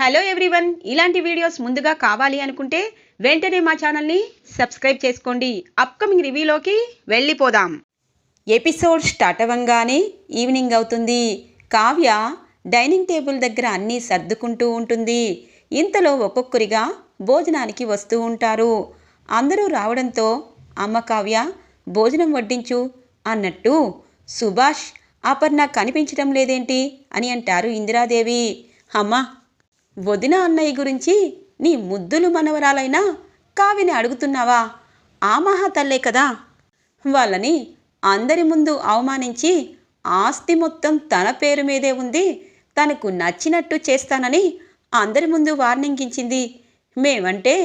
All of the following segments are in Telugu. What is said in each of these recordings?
హలో ఎవ్రీవన్, ఇలాంటి వీడియోస్ ముందుగా కావాలి అనుకుంటే వెంటనే మా ఛానల్ని సబ్స్క్రైబ్ చేసుకోండి. అప్కమింగ్ రివ్యూలోకి వెళ్ళిపోదాం. ఎపిసోడ్ స్టార్ట్ అవ్వగానే ఈవినింగ్ అవుతుంది. కావ్య డైనింగ్ టేబుల్ దగ్గర అన్నీ సర్దుకుంటూ ఉంటుంది. ఇంతలో ఒక్కొక్కరిగా భోజనానికి వస్తూ ఉంటారు. అందరూ రావడంతో అమ్మ కావ్య భోజనం వడ్డించు అన్నట్టు సుభాష్ అపర్ణ కనిపించడం లేదేంటి అని అంటారు ఇందిరాదేవి. అమ్మ, వదిన అన్నయ్య గురించి నీ ముద్దులు మనవరాలైనా కావ్యని అడుగుతున్నావా? ఆ మహాతల్లే కదా వాళ్ళని అందరి ముందు అవమానించి ఆస్తి మొత్తం తన పేరు మీదే ఉంది, తనకు నచ్చినట్టు చేస్తానని అందరి ముందు వార్నింగ్ ఇచ్చింది. మేమంటే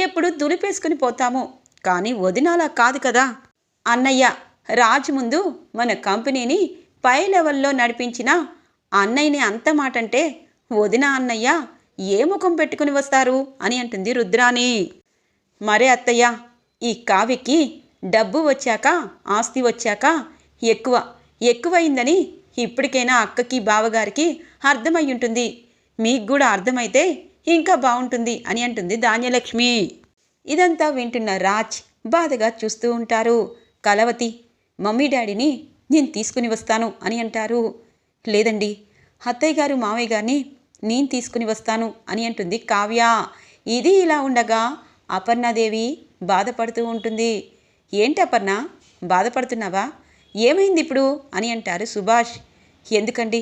ఎప్పుడు దులిపేసుకుని పోతాము, కానీ వదిన అలా కాదు కదా. అన్నయ్య రాజు ముందు మన కంపెనీని పై లెవెల్లో నడిపించిన అన్నయ్యని అంత మాటంటే వదిన అన్నయ్య ఏ ముఖం పెట్టుకుని వస్తారు అని అంటుంది రుద్రాని. మరే అత్తయ్య, ఈ కావ్యకి డబ్బు వచ్చాక ఆస్తి వచ్చాక ఎక్కువైందని ఇప్పటికైనా అక్కకి బావగారికి అర్థమై ఉంటుంది. మీకు కూడా అర్థమైతే ఇంకా బాగుంటుంది అని అంటుంది ధాన్యలక్ష్మి. ఇదంతా వింటున్న రాజ్ బాధగా చూస్తూ ఉంటారు. కలవతి, మమ్మీ డాడీని నేను తీసుకుని వస్తాను అని అంటారు. లేదండి, అత్తయ్య గారు మావయ్య గారిని నేను తీసుకుని వస్తాను అని అంటుంది కావ్య. ఇది ఇలా ఉండగా అపర్ణాదేవి బాధపడుతూ ఉంటుంది. ఏంటి అపర్ణ, బాధపడుతున్నావా? ఏమైంది ఇప్పుడు అని అంటారు సుభాష్. ఎందుకండి,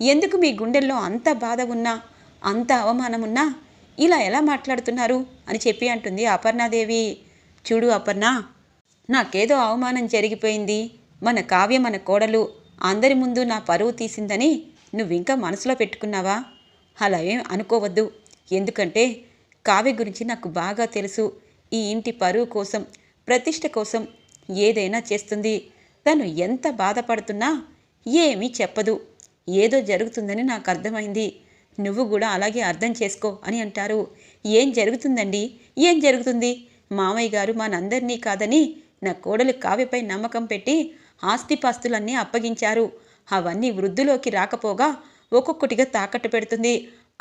ఎందుకు మీ గుండెల్లో అంత బాధ ఉన్నా, అంత అవమానం ఉన్నా ఇలా ఎలా మాట్లాడుతున్నారు అని చెప్పి అంటుంది అపర్ణాదేవి. చూడు అపర్ణ, నాకేదో అవమానం జరిగిపోయింది, మన కావ్య మన కోడలు అందరి ముందు నా పరువు తీసిందని నువ్వింకా మనసులో పెట్టుకున్నావా? అలా ఏం అనుకోవద్దు. ఎందుకంటే కావ్య గురించి నాకు బాగా తెలుసు. ఈ ఇంటి పరువు కోసం, ప్రతిష్ట కోసం ఏదైనా చేస్తుంది. తను ఎంత బాధపడుతున్నా ఏమీ చెప్పదు. ఏదో జరుగుతుందని నాకు అర్థమైంది. నువ్వు కూడా అలాగే అర్థం చేసుకో అని అంటారు. ఏం జరుగుతుందండి? ఏం జరుగుతుంది? మామయ్య గారు మనందరినీ కాదని నా కోడలు కావ్యపై నమ్మకం పెట్టి ఆస్తిపాస్తులన్నీ అప్పగించారు. అవన్నీ వృద్ధిలోకి రాకపోగా ఒక్కొక్కటిగా తాకట్టు పెడుతుంది.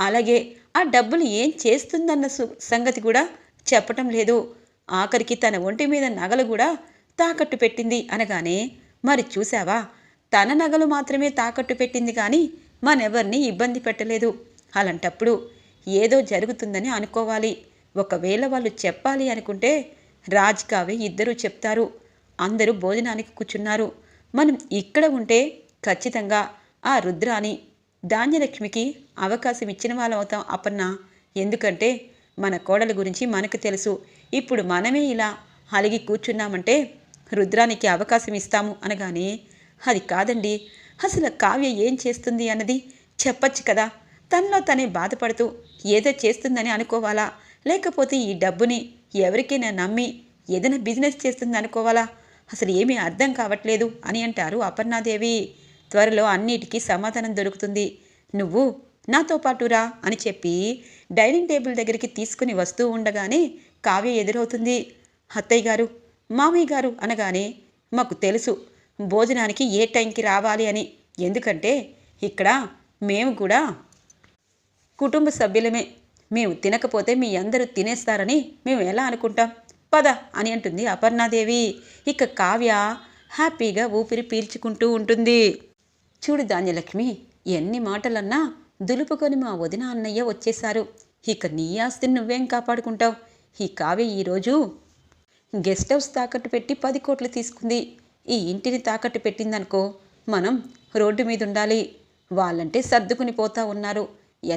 అలాగే ఆ డబ్బులు ఏం చేస్తుందన్న సంగతి కూడా చెప్పటం లేదు. ఆఖరికి తన ఒంటి మీద నగలు కూడా తాకట్టు పెట్టింది అనగానే, మరి చూసావా, తన నగలు మాత్రమే తాకట్టు పెట్టింది కానీ మనెవరిని ఇబ్బంది పెట్టలేదు. అలాంటప్పుడు ఏదో జరుగుతుందని అనుకోవాలి. ఒకవేళ వాళ్ళు చెప్పాలి అనుకుంటే రాజ్ కావ్య ఇద్దరూ చెప్తారు. అందరూ భోజనానికి కూర్చున్నారు. మనం ఇక్కడ ఉంటే ఖచ్చితంగా ఆ రుద్రాని ధాన్యలక్ష్మికి అవకాశం ఇచ్చిన వాళ్ళం అవుతాం అపర్ణ. ఎందుకంటే మన కోడల గురించి మనకు తెలుసు. ఇప్పుడు మనమే ఇలా అలిగి కూర్చున్నామంటే రుద్రానికి అవకాశం ఇస్తాము అనగానే, అది కాదండి, అసలు కావ్య ఏం చేస్తుంది అన్నది చెప్పచ్చు కదా. తనలో తనే బాధపడుతూ ఏదో చేస్తుందని అనుకోవాలా, లేకపోతే ఈ డబ్బుని ఎవరికైనా నమ్మి ఏదైనా బిజినెస్ చేస్తుంది అనుకోవాలా? అసలు ఏమీ అర్థం కావట్లేదు అని అంటారు అపర్ణాదేవి. త్వరలో అన్నిటికీ సమాధానం దొరుకుతుంది, నువ్వు నాతో పాటురా అని చెప్పి డైనింగ్ టేబుల్ దగ్గరికి తీసుకుని వస్తూ ఉండగానే కావ్య ఎదురవుతుంది. అత్తయ్య గారు, మామయ్య గారు అనగానే, మాకు తెలుసు భోజనానికి ఏ టైంకి రావాలి అని. ఎందుకంటే ఇక్కడ మేము కూడా కుటుంబ సభ్యులమే. మేము తినకపోతే మీ అందరూ తినేస్తారని మేము ఎలా అనుకుంటాం? పద అని అంటుంది అపర్ణాదేవి. ఇక కావ్య హ్యాపీగా ఊపిరి పీల్చుకుంటూ ఉంటుంది. చూడు ధాన్యలక్ష్మి, ఎన్ని మాటలన్నా దులుపుకొని మా వదిన అన్నయ్య వచ్చేశారు. ఇక నీ ఆస్తిని నువ్వేం కాపాడుకుంటావు? ఈ కావ్య ఈరోజు గెస్ట్ హౌస్ తాకట్టు పెట్టి 10 కోట్లు తీసుకుంది. ఈ ఇంటిని తాకట్టు పెట్టిందనుకో, మనం రోడ్డు మీద ఉండాలి. వాళ్ళంటే సర్దుకుని పోతా ఉన్నారు.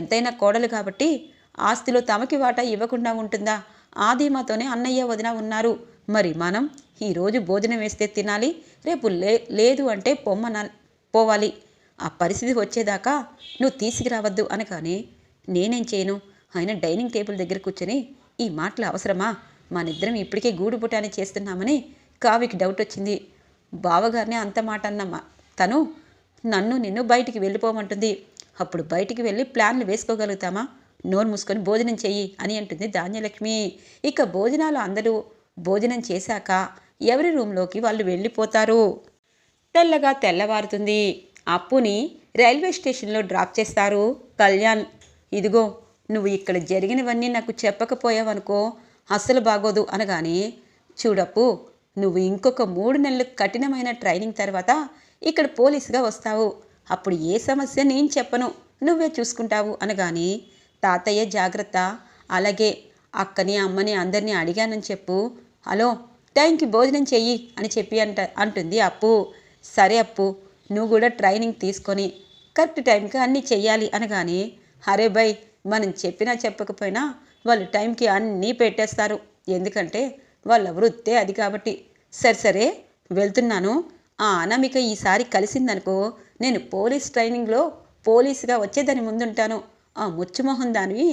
ఎంతైనా కోడలు కాబట్టి ఆస్తిలో తమకి వాటా ఇవ్వకుండా ఉంటుందా? ఆ ధీమాతోనే అన్నయ్య వదిన ఉన్నారు. మరి మనం ఈరోజు భోజనం వేస్తే తినాలి, రేపు లేదు అంటే పోవాలి. ఆ పరిస్థితి వచ్చేదాకా నువ్వు తీసుకురావద్దు అనగానే, నేనేం చేయను, ఆయన డైనింగ్ టేబుల్ దగ్గర కూర్చొని ఈ మాటలు అవసరమా? మనిద్దరం ఇప్పటికే గూడుపుటాన్ని చేస్తున్నామని కావ్యకి డౌట్ వచ్చింది. బావగారిని అంత మాట అన్న తను నిన్ను బయటికి వెళ్ళిపోమంటుంది. అప్పుడు బయటికి వెళ్ళి ప్లాన్లు వేసుకోగలుగుతామా? నోరు మూసుకొని భోజనం చెయ్యి అని అంటుంది ధాన్యలక్ష్మి. ఇక భోజనాలు అందరూ భోజనం చేశాక ఎవరి రూమ్లోకి వాళ్ళు వెళ్ళిపోతారు. తెల్లవారుతుంది. అప్పుని రైల్వే స్టేషన్లో డ్రాప్ చేస్తారు కళ్యాణ్. ఇదిగో నువ్వు ఇక్కడ జరిగినవన్నీ నాకు చెప్పకపోయావనుకో అస్సలు బాగోదు అనగానే, చూడప్పు, నువ్వు ఇంకొక 3 నెలలు కఠినమైన ట్రైనింగ్ తర్వాత ఇక్కడ పోలీసుగా వస్తావు. అప్పుడు ఏ సమస్య నేను చెప్పను, నువ్వే చూసుకుంటావు అనగానే, తాతయ్య జాగ్రత్త, అలాగే అక్కని అమ్మని అందరినీ అడిగానని చెప్పు, హలో టైంకి భోజనం చెయ్యి అని చెప్పి అంటుంది అప్పు. సరే అప్పు, నువ్వు కూడా ట్రైనింగ్ తీసుకొని కరెక్ట్ టైంకి అన్నీ చెయ్యాలి అనగానే, అరే బై, మనం చెప్పినా చెప్పకపోయినా వాళ్ళు టైంకి అన్నీ పెట్టేస్తారు, ఎందుకంటే వాళ్ళ వృత్తే అది కాబట్టి. సరే వెళ్తున్నాను. ఆ అనామిక ఈసారి కలిసిందనుకో, నేను పోలీస్ ట్రైనింగ్లో పోలీసుగా వచ్చేదాని ముందుంటాను. ఆ ముచ్చుమొహం దానివి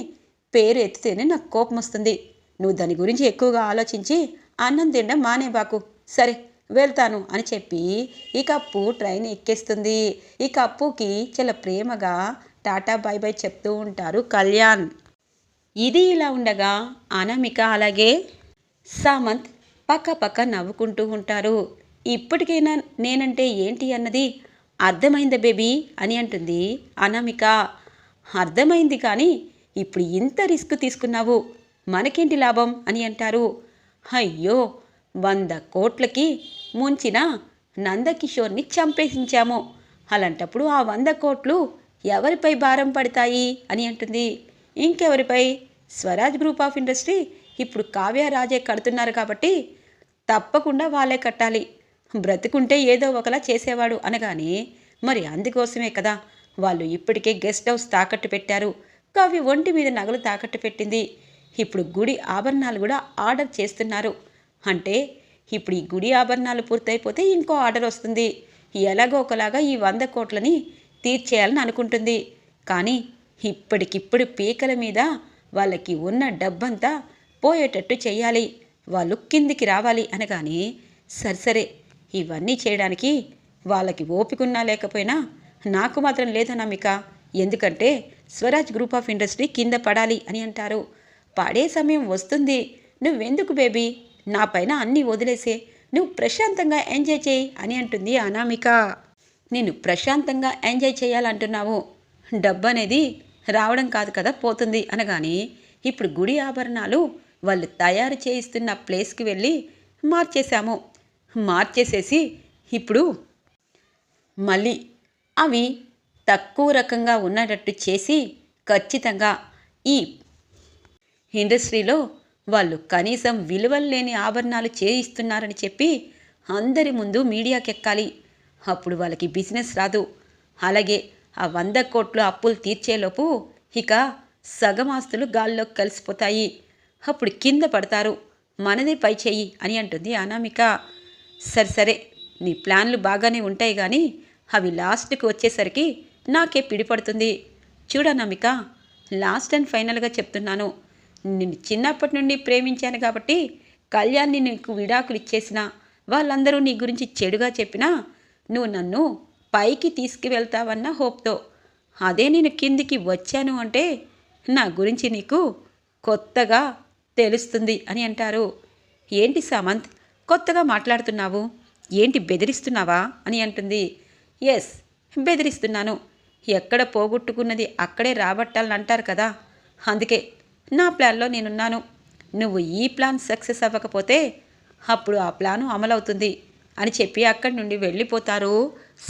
పేరు ఎత్తితేనే నాకు కోపం వస్తుంది. నువ్వు దాని గురించి ఎక్కువగా ఆలోచించి అన్నం తినడం మానేబాకు. సరే వెళ్తాను అని చెప్పి ఇక అప్పు ట్రైన్ ఎక్కేస్తుంది. ఇక అప్పుకి చాలా ప్రేమగా టాటా బై బై చెప్తూ ఉంటారు కళ్యాణ్. ఇది ఇలా ఉండగా అనామిక అలాగే సామంత్ పక్క నవ్వుకుంటూ ఉంటారు. ఇప్పటికైనా నేనంటే ఏంటి అన్నది అర్థమైందా బేబీ అని అంటుంది అనామిక. అర్థమైంది, కానీ ఇప్పుడు ఇంత రిస్క్ తీసుకున్నావు, మనకేంటి లాభం అని అంటారు. అయ్యో, 100 కోట్లకి ముంచిన నందకిషోర్ని చంపేసించాము, అలాంటప్పుడు ఆ 100 కోట్లు ఎవరిపై భారం పడతాయి అని అంటుంది. ఇంకెవరిపై? స్వరాజ్ గ్రూప్ ఆఫ్ ఇండస్ట్రీ ఇప్పుడు కావ్య రాజే కడుతున్నారు కాబట్టి తప్పకుండా వాళ్ళే కట్టాలి. బ్రతుకుంటే ఏదో ఒకలా చేసేవాడు అనగానే, మరి అందుకోసమే కదా వాళ్ళు ఇప్పటికే గెస్ట్ హౌస్ తాకట్టు పెట్టారు, కావ్య ఒంటి మీద నగలు తాకట్టు పెట్టింది, ఇప్పుడు గుడి ఆభరణాలు కూడా ఆర్డర్ చేస్తున్నారు. అంటే ఇప్పుడు ఈ గుడి ఆభరణాలు పూర్తయిపోతే ఇంకో ఆర్డర్ వస్తుంది. ఎలాగో ఒకలాగా ఈ 100 కోట్లని తీర్చేయాలని అనుకుంటుంది. కానీ ఇప్పటికిప్పుడు పీకల మీద వాళ్ళకి ఉన్న డబ్బంతా పోయేటట్టు చెయ్యాలి, వాళ్ళు కిందికి రావాలి అనగానే, సరే ఇవన్నీ చేయడానికి వాళ్ళకి ఓపికన్నా లేకపోయినా నాకు మాత్రం లేదనమిక, ఎందుకంటే స్వరాజ్ గ్రూప్ ఆఫ్ ఇండస్ట్రీ కింద పడాలి అని అంటారు. పడే సమయం వస్తుంది, నువ్వెందుకు బేబీ నా పైన అన్నీ వదిలేసే, నువ్వు ప్రశాంతంగా ఎంజాయ్ చేయి అని అంటుంది అనామిక. నేను ప్రశాంతంగా ఎంజాయ్ చేయాలంటున్నావు, డబ్బు అనేది రావడం కాదు కదా పోతుంది అనగానే, ఇప్పుడు గుడి ఆభరణాలు వాళ్ళు తయారు చేయిస్తున్న ప్లేస్కి వెళ్ళి మార్చేసేసి ఇప్పుడు మళ్ళీ అవి తక్కువ రకంగా ఉన్నట్టు చేసి ఖచ్చితంగా ఈ ఇండస్ట్రీలో వాళ్ళు కనీసం విలువలు లేని ఆభరణాలు చేయిస్తున్నారని చెప్పి అందరి ముందు మీడియాకెక్కాలి. అప్పుడు వాళ్ళకి బిజినెస్ రాదు. అలాగే ఆ 100 కోట్లు అప్పులు తీర్చేలోపు ఇక సగం ఆస్తులు గాల్లోకి కలిసిపోతాయి, అప్పుడు కింద పడతారు, మనదే పై చెయ్యి అని అంటుంది అనామిక. సరే నీ ప్లాన్లు బాగానే ఉంటాయి, కానీ అవి లాస్ట్కి వచ్చేసరికి నాకే పిడిపడుతుంది. చూడనామిక, లాస్ట్ అండ్ ఫైనల్గా చెప్తున్నాను, నిన్ను చిన్నప్పటి నుండి ప్రేమించాను కాబట్టి కళ్యాణ్ని నీకు విడాకులు ఇచ్చేసినా, వాళ్ళందరూ నీ గురించి చెడుగా చెప్పినా నువ్వు నన్ను పైకి తీసుకువెళ్తావన్న హోప్తో, అదే నేను కిందికి వచ్చాను అంటే నా గురించి నీకు కొత్తగా తెలుస్తుంది అని అంటారు. ఏంటి సామంత్ కొత్తగా మాట్లాడుతున్నావు, ఏంటి బెదిరిస్తున్నావా అని అంటుంది. ఎస్, బెదిరిస్తున్నాను. ఎక్కడ పోగొట్టుకున్నది అక్కడే రాబట్టాలని అంటారు కదా, అందుకే నా ప్లాన్లో నేనున్నాను. నువ్వు ఈ ప్లాన్ సక్సెస్ అవ్వకపోతే అప్పుడు ఆ ప్లాను అమలవుతుంది అని చెప్పి అక్కడి నుండి వెళ్ళిపోతారు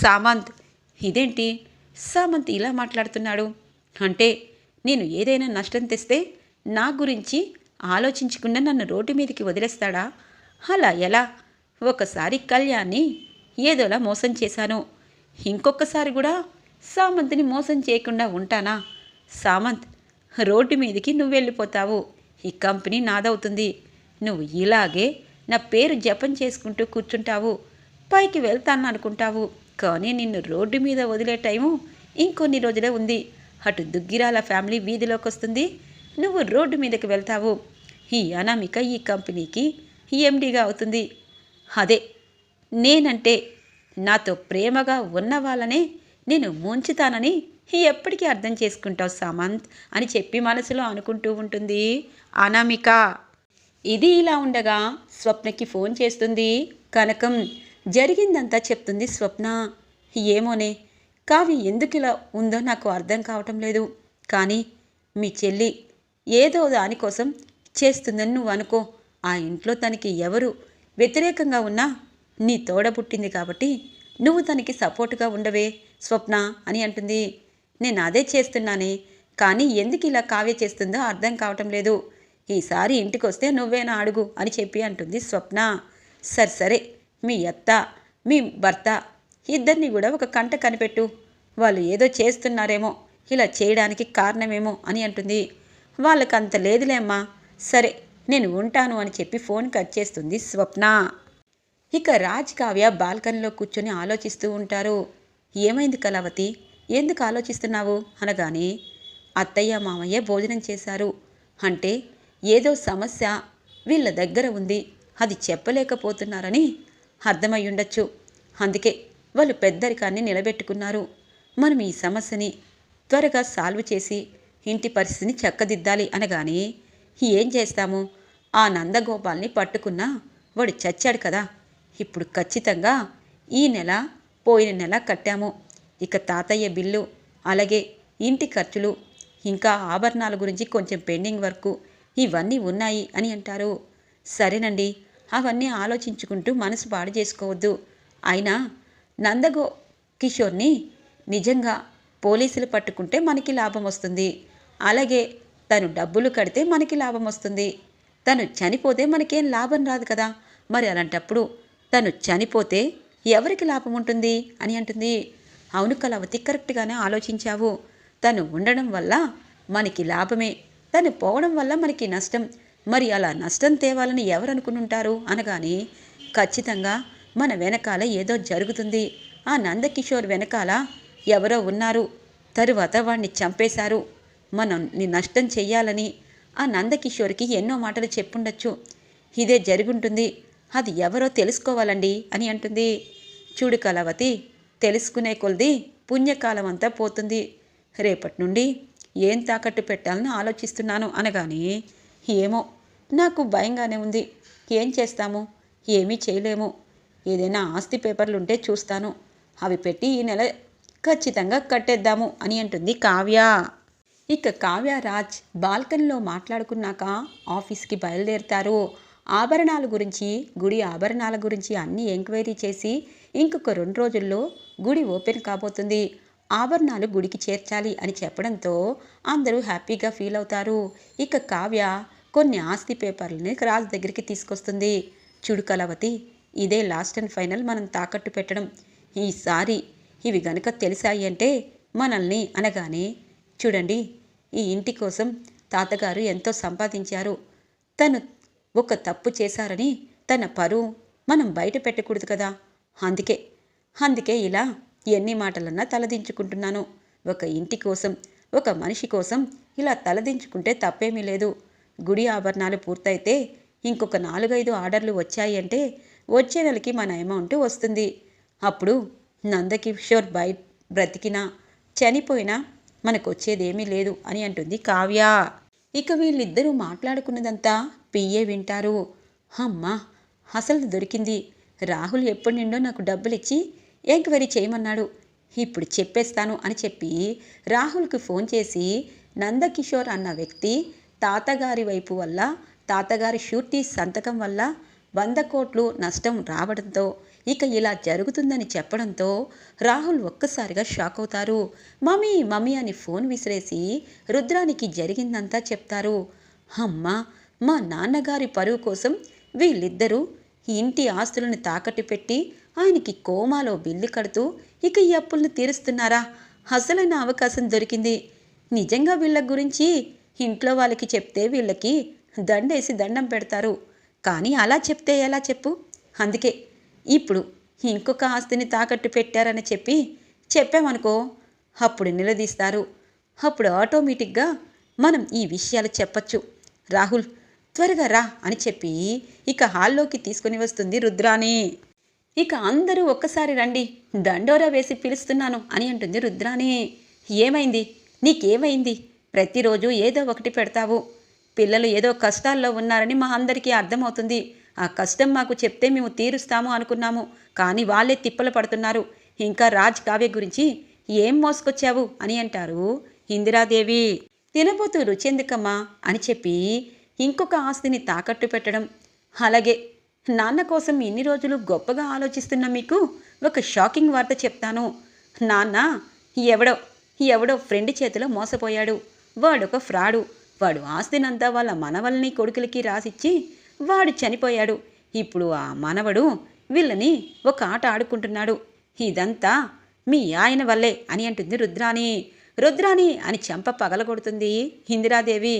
సామంత్. ఇదేంటి సామంత్ ఇలా మాట్లాడుతున్నాడు అంటే, నేను ఏదైనా నష్టం తెస్తే నా గురించి ఆలోచించకుండా నన్ను రోడ్డు మీదకి వదిలేస్తాడా? అలా ఎలా? ఒకసారి కళ్యాణ్ని ఏదోలా మోసం చేశాను, ఇంకొకసారి కూడా సామంత్ని మోసం చేయకుండా ఉంటానా? సామంత్, రోడ్డు మీదకి నువ్వు వెళ్ళిపోతావు, ఈ కంపెనీ నాదవుతుంది. నువ్వు ఇలాగే నా పేరు జపం చేసుకుంటూ కూర్చుంటావు, పైకి వెళ్తాను అనుకుంటావు, కానీ నిన్ను రోడ్డు మీద వదిలే టైము ఇంకొన్ని రోజులే ఉంది. అటు దుగ్గిరాల ఫ్యామిలీ వీధిలోకి వస్తుంది, నువ్వు రోడ్డు మీదకి వెళ్తావు. ఈ అనామిక ఈ కంపెనీకి ఎండీగా అవుతుంది. అదే నేనంటే నాతో ప్రేమగా ఉన్న వాళ్ళనే నేను ముంచుతానని ఎప్పటికీ అర్థం చేసుకుంటావు సామంత్ అని చెప్పి మనసులో అనుకుంటూ ఉంటుంది అనామిక. ఇది ఇలా ఉండగా స్వప్నకి ఫోన్ చేస్తుంది కనకం. జరిగిందంతా చెప్తుంది స్వప్న. ఏమోనే, కావ్య ఎందుకు ఇలా ఉందో నాకు అర్థం కావటం లేదు, కానీ మీ చెల్లి ఏదో దానికోసం చేస్తుందని నువ్వు అనుకో. ఆ ఇంట్లో తనకి ఎవరు వ్యతిరేకంగా ఉన్నా నీ తోడ పుట్టింది కాబట్టి నువ్వు తనకి సపోర్టుగా ఉండవే స్వప్న అని అంటుంది. నేను అదే చేస్తున్నానే, కానీ ఎందుకు ఇలా కావ్య చేస్తుందో అర్థం కావటం లేదు. ఈసారి ఇంటికొస్తే నువ్వేనా అడుగు అని చెప్పి అంటుంది స్వప్న. సరే సరే, మీ అత్త మీ భర్త ఇద్దరిని కూడా ఒక కంట కనిపెట్టు. వాళ్ళు ఏదో చేస్తున్నారేమో, ఇలా చేయడానికి కారణమేమో అని అంటుంది. వాళ్ళకంత లేదులేమ్మా, సరే నేను ఉంటాను అని చెప్పి ఫోన్ కట్ చేస్తుంది స్వప్న. ఇక రాజ్ కావ్య బాల్కనీలో కూర్చొని ఆలోచిస్తూ ఉంటారు. ఏమైంది కళావతి, ఎందుకు ఆలోచిస్తున్నావు అనగానే, అత్తయ్య మామయ్య భోజనం చేశారు అంటే ఏదో సమస్య వీళ్ళ దగ్గర ఉంది, అది చెప్పలేకపోతున్నారని అర్థమై ఉండొచ్చు. అందుకే వాళ్ళు పెద్దరికాన్ని నిలబెట్టుకున్నారు. మనం ఈ సమస్యని త్వరగా సాల్వ్ చేసి ఇంటి పరిస్థితిని చక్కదిద్దాలి అనగానే, ఏం చేస్తాము, ఆ నందగోపాల్ని పట్టుకున్నా వాడు చచ్చాడు కదా. ఇప్పుడు ఖచ్చితంగా ఈ నెల పోయిన నెల కట్టాము. ఇక తాతయ్య బిల్లు, అలాగే ఇంటి ఖర్చులు, ఇంకా ఆభరణాల గురించి కొంచెం పెండింగ్ వర్క్ ఇవన్నీ ఉన్నాయి అని అంటారు. సరేనండి, అవన్నీ ఆలోచించుకుంటూ మనసు పాడు చేసుకోవద్దు. అయినా నందగో కిషోర్ని నిజంగా పోలీసులు పట్టుకుంటే మనకి లాభం వస్తుంది. అలాగే తను డబ్బులు కడితే మనకి లాభం వస్తుంది. తను చనిపోతే మనకేం లాభం రాదు కదా. మరి అలాంటప్పుడు తను చనిపోతే ఎవరికి లాభం ఉంటుంది అని అంటుంది. అవును కళావతి, కరెక్ట్గానే ఆలోచించావు. తను ఉండడం వల్ల మనకి లాభమే, తను పోవడం వల్ల మనకి నష్టం. మరి అలా నష్టం తేవాలని ఎవరు అనుకునుంటారు అనగానే, ఖచ్చితంగా మన వెనకాల ఏదో జరుగుతుంది. ఆ నందకిషోర్ వెనకాల ఎవరో ఉన్నారు. తరువాత వాణ్ణి చంపేశారు. మనల్ని నష్టం చెయ్యాలని ఆ నందకిషోర్కి ఎన్నో మాటలు చెప్పుండొచ్చు. ఇదే జరుగుంటుంది. అది ఎవరో తెలుసుకోవాలండి అని అంటుంది. చూడు కళావతి, తెలుసుకునే కొలది పుణ్యకాలం అంతా పోతుంది. రేపటి నుండి ఏం తాకట్టు పెట్టాలని ఆలోచిస్తున్నాను అనగానే, ఏమో నాకు భయంగానే ఉంది. ఏం చేస్తాము, ఏమీ చేయలేము. ఏదైనా ఆస్తి పేపర్లుంటే చూస్తాను, అవి పెట్టి ఈ నెల ఖచ్చితంగా కట్టేద్దాము అని అంటుంది కావ్య. ఇక కావ్య రాజ్ బాల్కనీలో మాట్లాడుకున్నాక ఆఫీస్కి బయలుదేరుతారు. ఆభరణాల గురించి, గుడి ఆభరణాల గురించి అన్నీ ఎంక్వైరీ చేసి ఇంకొక 2 రోజుల్లో గుడి ఓపెన్ కాబోతుంది. ఆభరణాలు గుడికి చేర్చాలి అని చెప్పడంతో అందరూ హ్యాపీగా ఫీల్ అవుతారు. ఇక కావ్య కొన్ని ఆస్తి పేపర్లని రాజ్ దగ్గరికి తీసుకొస్తుంది. చూడు కళావతి, ఇదే లాస్ట్ అండ్ ఫైనల్ మనం తాకట్టు పెట్టడం. ఈసారి ఇవి గనక తెలిసాయి అంటే మనల్ని అనగానే, చూడండి, ఈ ఇంటి కోసం తాతగారు ఎంతో సంపాదించారు. తను ఒక తప్పు చేశారని తన పరువు మనం బయట పెట్టకూడదు కదా. అందుకే ఇలా ఎన్ని మాటలన్నా తలదించుకుంటున్నాను. ఒక ఇంటి కోసం, ఒక మనిషి కోసం ఇలా తలదించుకుంటే తప్పేమీ లేదు. గుడి ఆభరణాలు పూర్తయితే ఇంకొక 4-5 ఆర్డర్లు వచ్చాయి అంటే వచ్చే నెలకి మన అమౌంట్ వస్తుంది. అప్పుడు నందకిషోర్ బ్రతికినా చనిపోయినా మనకు వచ్చేదేమీ లేదు అని అంటుంది కావ్య. ఇక వీళ్ళిద్దరూ మాట్లాడుకున్నదంతా పిఏ వింటారు. అమ్మా, అసలు దొరికింది. రాహుల్ ఎప్పటి నుండో నాకు డబ్బులు ఇచ్చి ఎంక్వైరీ చేయమన్నాడు. ఇప్పుడు చెప్పేస్తాను అని చెప్పి రాహుల్కి ఫోన్ చేసి, నందకిషోర్ అన్న వ్యక్తి తాతగారి వైపు వల్ల, తాతగారి షూరిటీ సంతకం వల్ల 100 కోట్లు నష్టం రావడంతో ఇక ఇలా జరుగుతుందని చెప్పడంతో రాహుల్ ఒక్కసారిగా షాక్ అవుతారు. మమ్మీ మమ్మీ అని ఫోన్ విసిరేసి రుద్రానికి జరిగిందంతా చెప్తారు. అమ్మా, మా నాన్నగారి పరువు కోసం వీళ్ళిద్దరూ ఇంటి ఆస్తులను తాకట్టు పెట్టి ఆయనకి కోమాలో బిల్లు కడుతూ ఇక ఈ అప్పులను తీరుస్తున్నారా? అసలైన అవకాశం దొరికింది. నిజంగా వీళ్ళ గురించి ఇంట్లో వాళ్ళకి చెప్తే వీళ్ళకి దండేసి దండం పెడతారు. కానీ అలా చెప్తే ఎలా చెప్పు? అందుకే ఇప్పుడు ఇంకొక ఆస్తిని తాకట్టు పెట్టారని చెప్పామనుకో, అప్పుడు నిలదీస్తారు. అప్పుడు ఆటోమేటిక్గా మనం ఈ విషయాలు చెప్పచ్చు. రాహుల్, త్వరగా రా అని చెప్పి ఇక హాల్లోకి తీసుకుని వస్తుంది రుద్రాని. ఇక అందరూ ఒక్కసారి రండి, దండోరా వేసి పిలుస్తున్నాను అని అంటుంది రుద్రాని. ఏమైంది, నీకేమైంది? ప్రతిరోజు ఏదో ఒకటి పెడతావు. పిల్లలు ఏదో కష్టాల్లో ఉన్నారని మా అందరికీ అర్థమవుతుంది. ఆ కష్టం మాకు చెప్తే మేము తీరుస్తాము అనుకున్నాము, కానీ వాళ్ళే తిప్పలు పడుతున్నారు. ఇంకా రాజ్ కావ్య గురించి ఏం మోసుకొచ్చావు అని అంటారు ఇందిరాదేవి. తినబోతూ రుచెందుకమ్మా అని చెప్పి ఇంకొక ఆస్తిని తాకట్టు పెట్టడం. అలాగే నాన్న కోసం ఇన్ని రోజులు గొప్పగా ఆలోచిస్తున్న మీకు ఒక షాకింగ్ వార్త చెప్తాను. నాన్న ఎవడో ఎవడో ఫ్రెండ్ చేతిలో మోసపోయాడు. వాడొక ఫ్రాడు. వాడు ఆస్తినంతా వాళ్ళ మనవల్ని కొడుకులకి రాసిచ్చి వాడు చనిపోయాడు. ఇప్పుడు ఆ మనవడు వీళ్ళని ఒక ఆట ఆడుకుంటున్నాడు. ఇదంతా మీ ఆయన వల్లే అని అంటుంది రుద్రాణి. రుద్రాణి అని చెంప పగలగొడుతుంది ఇందిరాదేవి.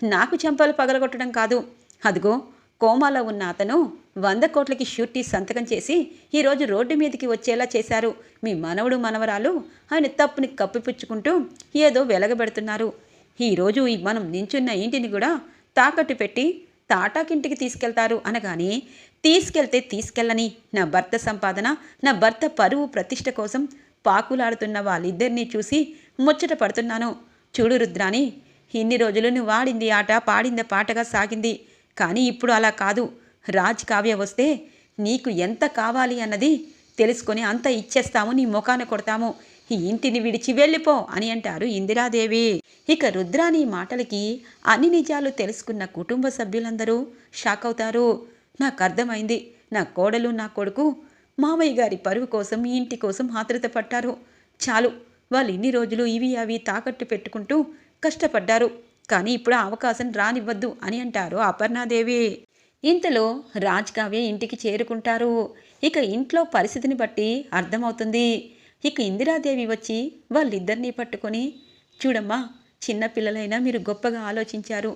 నాకు చెంపలు పగలగొట్టడం కాదు, అదిగో కోమాలో ఉన్న అతను 100 కోట్లకి షూరిటీ సంతకం చేసి ఈరోజు రోడ్డు మీదకి వచ్చేలా చేశారు. మీ మనవడు మనవరాలు ఆయన తప్పుని కప్పిపుచ్చుకుంటూ ఏదో వెలగబెడుతున్నారు. ఈరోజు మనం నించున్న ఇంటిని కూడా తాకట్టు పెట్టి తాటాకింటికి తీసుకెళ్తారు అనగానే, తీసుకెళ్తే తీసుకెళ్ళని, నా భర్త సంపాదన, నా భర్త పరువు ప్రతిష్ట కోసం పాకులాడుతున్న వాళ్ళిద్దరినీ చూసి ముచ్చట పడుతున్నాను. చూడు రుద్రాణి, ఇన్ని రోజులు నువ్వు ఆడింది ఆట పాడింది పాటగా సాగింది. కానీ ఇప్పుడు అలా కాదు. రాజ్ కావ్య వస్తే నీకు ఎంత కావాలి అన్నది తెలుసుకొని అంత ఇచ్చేస్తాము, నీ ముఖాన కొడతాము. ఈ ఇంటిని విడిచి వెళ్ళిపో అని అంటారు ఇందిరాదేవి. ఇక రుద్రాణి మాటలకి అన్ని నిజాలు తెలుసుకున్న కుటుంబ సభ్యులందరూ షాక్ అవుతారు. నాకు అర్థమైంది, నా కోడలు నా కొడుకు మామయ్య గారి పరువు కోసం ఈ ఇంటి కోసం ఆత్రుత పట్టారు. చాలు, వాళ్ళు ఇన్ని రోజులు ఇవి అవి తాకట్టు పెట్టుకుంటూ కష్టపడ్డారు. కానీ ఇప్పుడు ఆ అవకాశం రానివ్వద్దు అని అంటారు అపర్ణాదేవి. ఇంతలో రాజ్ కావ్య ఇంటికి చేరుకుంటారు. ఇక ఇంట్లో పరిస్థితిని బట్టి అర్థమవుతుంది. ఇక ఇందిరాదేవి వచ్చి వాళ్ళిద్దరినీ పట్టుకొని, చూడమ్మా, చిన్నపిల్లలైనా మీరు గొప్పగా ఆలోచించారు.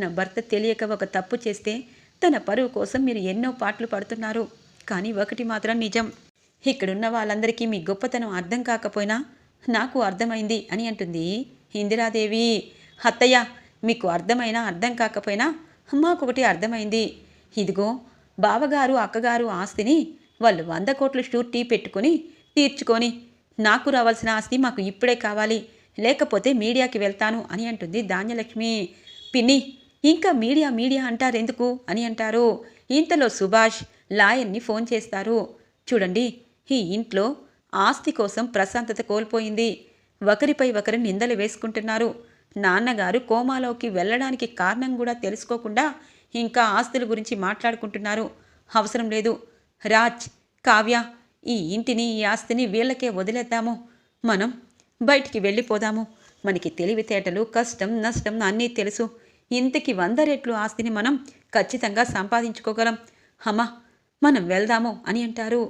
నా భర్త తెలియక ఒక తప్పు చేస్తే తన పరువు కోసం మీరు ఎన్నో పాటలు పడుతున్నారు. కానీ ఒకటి మాత్రం నిజం, ఇక్కడున్న వాళ్ళందరికీ మీ గొప్పతనం అర్థం కాకపోయినా నాకు అర్థమైంది అని అంటుంది ఇందిరాదేవి. అత్తయ్య, మీకు అర్థమైనా అర్థం కాకపోయినా మాకొకటి అర్థమైంది. ఇదిగో బావగారు అక్కగారు ఆస్తిని వాళ్ళు 100 కోట్లు షూరిటీ పెట్టుకొని తీర్చుకొని, నాకు రావాల్సిన ఆస్తి మాకు ఇప్పుడే కావాలి, లేకపోతే మీడియాకి వెళ్తాను అని అంటుంది ధాన్యలక్ష్మి. పిన్ని, ఇంకా మీడియా మీడియా అంటారెందుకు అని అంటారు. ఇంతలో సుభాష్ లాయర్ని ఫోన్ చేస్తారు. చూడండి, ఈ ఇంట్లో ఆస్తి కోసం ప్రశాంతత కోల్పోయింది. ఒకరిపై ఒకరు నిందలు వేసుకుంటున్నారు. నాన్నగారు కోమాలోకి వెళ్ళడానికి కారణం కూడా తెలుసుకోకుండా ఇంకా ఆస్తుల గురించి మాట్లాడుకుంటున్నారు. అవసరం లేదు. రాజ్, కావ్య, ఈ ఇంటిని ఈ ఆస్తిని వీళ్ళకే వదిలేద్దాము. మనం బయటికి వెళ్ళిపోదాము. మనకి తెలివితేటలు, కష్టం నష్టం అన్నీ తెలుసు. ఇంతకి 100 రెట్లు ఆస్తిని మనం ఖచ్చితంగా సంపాదించుకోగలం. అమ్మా, మనం వెళ్దాము అని అంటారు.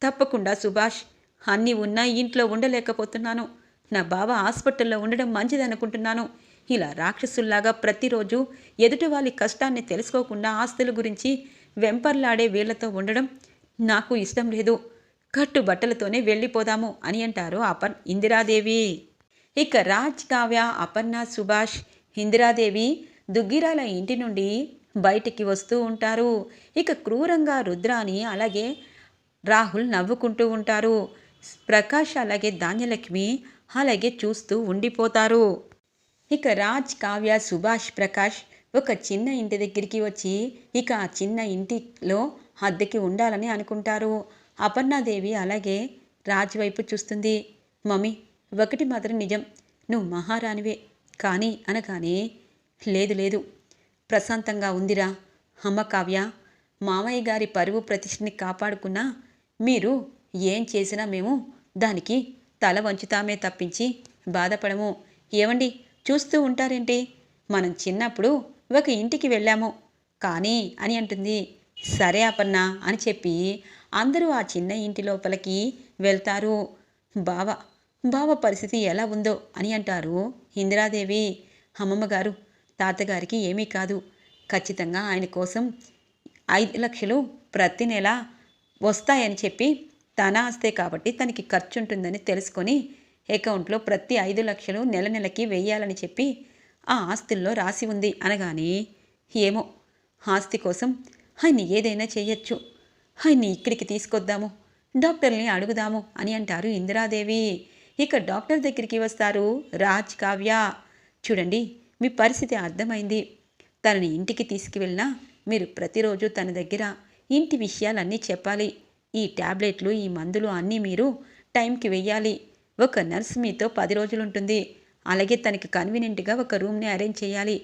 తప్పకుండా సుభాష్, అన్నీ ఉన్నా ఇంట్లో ఉండలేకపోతున్నాను. నా బావ హాస్పిటల్లో ఉండడం మంచిదనుకుంటున్నాను. ఇలా రాక్షసుల్లాగా ప్రతిరోజు ఎదుటి వాళ్ళ కష్టాన్ని తెలుసుకోకుండా ఆస్తుల గురించి వెంపర్లాడే వీళ్లతో ఉండడం నాకు ఇష్టం లేదు. కట్టుబట్టలతోనే వెళ్ళిపోదాము అని అంటారు ఇందిరాదేవి. ఇక రాజ్, కావ్య, అపర్ణ, సుభాష్, ఇందిరాదేవి దుగ్గిరాల ఇంటి నుండి బయటికి వస్తూ ఉంటారు. ఇక క్రూరంగా రుద్రాని అలాగే రాహుల్ నవ్వుకుంటూ ఉంటారు. ప్రకాష్ అలాగే ధాన్యలక్ష్మి అలాగే చూస్తూ ఉండిపోతారు. ఇక రాజ్, కావ్య, సుభాష్, ప్రకాష్ ఒక చిన్న ఇంటి దగ్గరికి వచ్చి ఇక ఆ చిన్న ఇంటిలో అద్దెకి ఉండాలని అనుకుంటారు. అపర్ణాదేవి అలాగే రాజ్ వైపు చూస్తుంది. మమ్మీ, ఒకటి మాత్రం నిజం, నువ్వు మహారాణివే. కానీ అనగానే, లేదు లేదు, ప్రశాంతంగా ఉందిరా. అమ్మ కావ్య, మామయ్య గారి పరువు ప్రతిష్టని కాపాడుకున్నా మీరు ఏం చేసినా మేము దానికి తల వంచుతామే తప్పించి బాధపడము. ఏమండి, చూస్తూ ఉంటారేంటి? మనం చిన్నప్పుడు ఒక ఇంటికి వెళ్ళాము కానీ అని అంటుంది. సరే అపర్ణ అని చెప్పి అందరూ ఆ చిన్న ఇంటి లోపలికి వెళ్తారు. బావ పరిస్థితి ఎలా ఉందో అని అంటారు ఇందిరాదేవి. అమ్మమ్మగారు, తాతగారికి ఏమీ కాదు. ఖచ్చితంగా ఆయన కోసం 5 లక్షలు ప్రతి నెల వస్తాయని చెప్పి, తన ఆస్తే కాబట్టి తనకి ఖర్చు ఉంటుందని తెలుసుకొని అకౌంట్లో ప్రతి 5 లక్షలు నెల నెలకి వెయ్యాలని చెప్పి ఆ ఆస్తుల్లో రాసి ఉంది అనగానే, ఏమో, ఆస్తి కోసం ఆయన్ని ఏదైనా చేయొచ్చు. ఆయన్ని ఇక్కడికి తీసుకొద్దాము, డాక్టర్ని అడుగుదాము అని అంటారు ఇందిరాదేవి. ఇక డాక్టర్ దగ్గరికి వస్తారు రాజ్, కావ్య. చూడండి, మీ పరిస్థితి అర్థమైంది. తనని ఇంటికి తీసుకువెళ్ళినా మీరు ప్రతిరోజు తన దగ్గర ఇంటి విషయాలన్నీ చెప్పాలి. ఈ ట్యాబ్లెట్లు, ఈ మందులు అన్నీ మీరు టైంకి వెయ్యాలి. ఒక నర్స్ మీతో 10 రోజులుంటుంది. అలాగే తనకి కన్వీనియంట్గా ఒక రూమ్ని అరేంజ్ చేయాలి.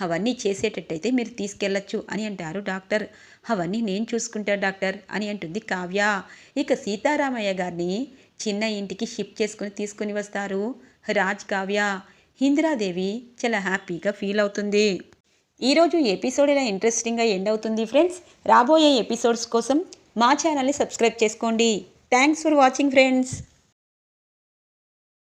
అవన్నీ చేసేటట్టయితే మీరు తీసుకెళ్ళచ్చు అని అంటారు డాక్టర్. అవన్నీ నేను చూసుకుంటా డాక్టర్ అని అంటుంది కావ్య. ఇక సీతారామయ్య గారిని చిన్న ఇంటికి షిఫ్ట్ చేసుకుని తీసుకుని వస్తారు రాజ్, కావ్య. ఇందిరాదేవి చాలా హ్యాపీగా ఫీల్ అవుతుంది. ఈరోజు ఎపిసోడ్ ఇలా ఇంట్రెస్టింగ్గా ఎండ్ అవుతుంది ఫ్రెండ్స్. రాబోయే ఎపిసోడ్స్ కోసం మా ఛానల్ని సబ్స్క్రైబ్ చేసుకోండి. Thanks for watching friends.